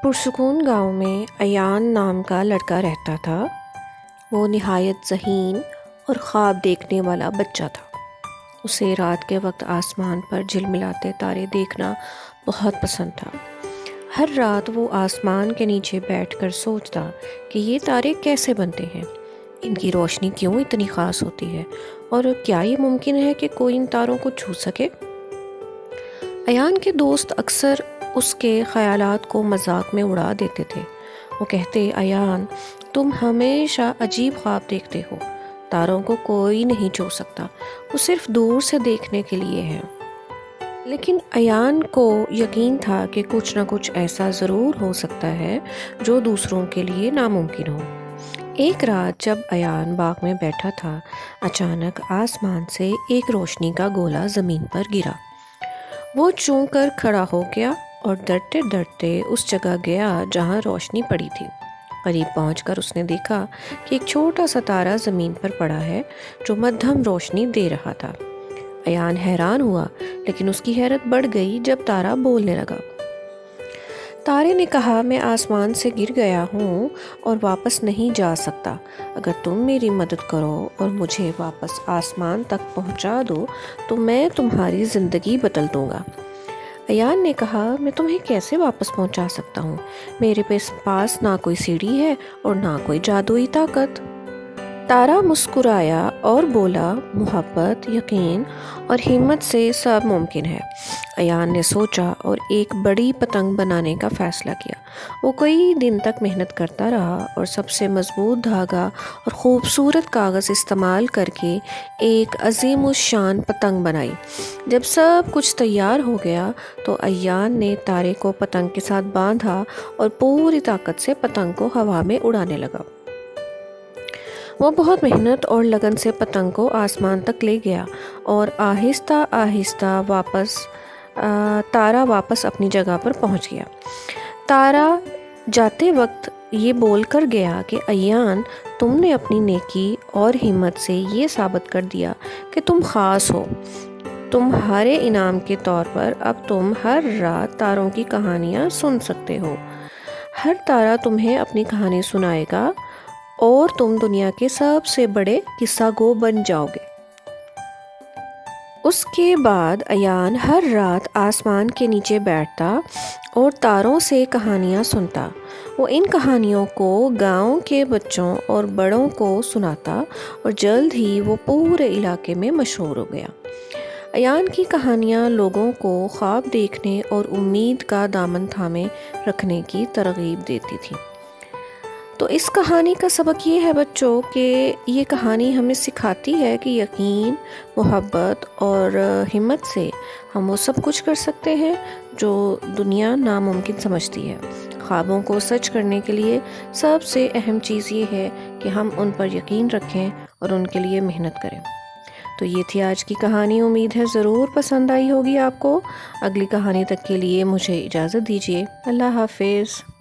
پرسکون گاؤں میں ایان نام کا لڑکا رہتا تھا۔ وہ نہایت ذہین اور خواب دیکھنے والا بچہ تھا۔ اسے رات کے وقت آسمان پر جھلملاتے تارے دیکھنا بہت پسند تھا۔ ہر رات وہ آسمان کے نیچے بیٹھ کر سوچتا کہ یہ تارے کیسے بنتے ہیں، ان کی روشنی کیوں اتنی خاص ہوتی ہے، اور کیا یہ ممکن ہے کہ کوئی ان تاروں کو چھو سکے۔ ایان کے دوست اکثر اس کے خیالات کو مذاق میں اڑا دیتے تھے۔ وہ کہتے، ایان تم ہمیشہ عجیب خواب دیکھتے ہو، تاروں کو کوئی نہیں چھو سکتا، وہ صرف دور سے دیکھنے کے لیے ہیں۔ لیکن ایان کو یقین تھا کہ کچھ نہ کچھ ایسا ضرور ہو سکتا ہے جو دوسروں کے لیے ناممکن ہو۔ ایک رات جب ایان باغ میں بیٹھا تھا، اچانک آسمان سے ایک روشنی کا گولا زمین پر گرا۔ وہ چونک کر کھڑا ہو گیا اور ڈرتے ڈرتے اس جگہ گیا جہاں روشنی پڑی تھی۔ قریب پہنچ کر اس نے دیکھا کہ ایک چھوٹا سا تارا زمین پر پڑا ہے جو مدھم روشنی دے رہا تھا۔ ایان حیران ہوا، لیکن اس کی حیرت بڑھ گئی جب تارا بولنے لگا۔ تارے نے کہا، میں آسمان سے گر گیا ہوں اور واپس نہیں جا سکتا۔ اگر تم میری مدد کرو اور مجھے واپس آسمان تک پہنچا دو تو میں تمہاری زندگی بدل دوں گا۔ ایان نے کہا، میں تمہیں کیسے واپس پہنچا سکتا ہوں؟ میرے پاس نہ کوئی سیڑھی ہے اور نہ کوئی جادوئی طاقت۔ تارا مسکرایا اور بولا، محبت، یقین اور ہمت سے سب ممکن ہے۔ ایان نے سوچا اور ایک بڑی پتنگ بنانے کا فیصلہ کیا۔ وہ کئی دن تک محنت کرتا رہا اور سب سے مضبوط دھاگا اور خوبصورت کاغذ استعمال کر کے ایک عظیم الشان پتنگ بنائی۔ جب سب کچھ تیار ہو گیا تو ایان نے تارے کو پتنگ کے ساتھ باندھا اور پوری طاقت سے پتنگ کو ہوا میں اڑانے لگا۔ وہ بہت محنت اور لگن سے پتنگ کو آسمان تک لے گیا اور آہستہ آہستہ تارا واپس اپنی جگہ پر پہنچ گیا۔ تارا جاتے وقت یہ بول کر گیا کہ ایان تم نے اپنی نیکی اور ہمت سے یہ ثابت کر دیا کہ تم خاص ہو۔ تمہارے انعام کے طور پر اب تم ہر رات تاروں کی کہانیاں سن سکتے ہو۔ ہر تارا تمہیں اپنی کہانی سنائے گا اور تم دنیا کے سب سے بڑے قصہ گو بن جاؤ گے۔ اس کے بعد ایان ہر رات آسمان کے نیچے بیٹھتا اور تاروں سے کہانیاں سنتا۔ وہ ان کہانیوں کو گاؤں کے بچوں اور بڑوں کو سناتا اور جلد ہی وہ پورے علاقے میں مشہور ہو گیا۔ ایان کی کہانیاں لوگوں کو خواب دیکھنے اور امید کا دامن تھامے رکھنے کی ترغیب دیتی تھیں۔ تو اس کہانی کا سبق یہ ہے بچوں کہ یہ کہانی ہمیں سکھاتی ہے کہ یقین، محبت اور ہمت سے ہم وہ سب کچھ کر سکتے ہیں جو دنیا ناممکن سمجھتی ہے۔ خوابوں کو سچ کرنے کے لیے سب سے اہم چیز یہ ہے کہ ہم ان پر یقین رکھیں اور ان کے لیے محنت کریں۔ تو یہ تھی آج کی کہانی، امید ہے ضرور پسند آئی ہوگی آپ کو۔ اگلی کہانی تک کے لیے مجھے اجازت دیجیے۔ اللہ حافظ۔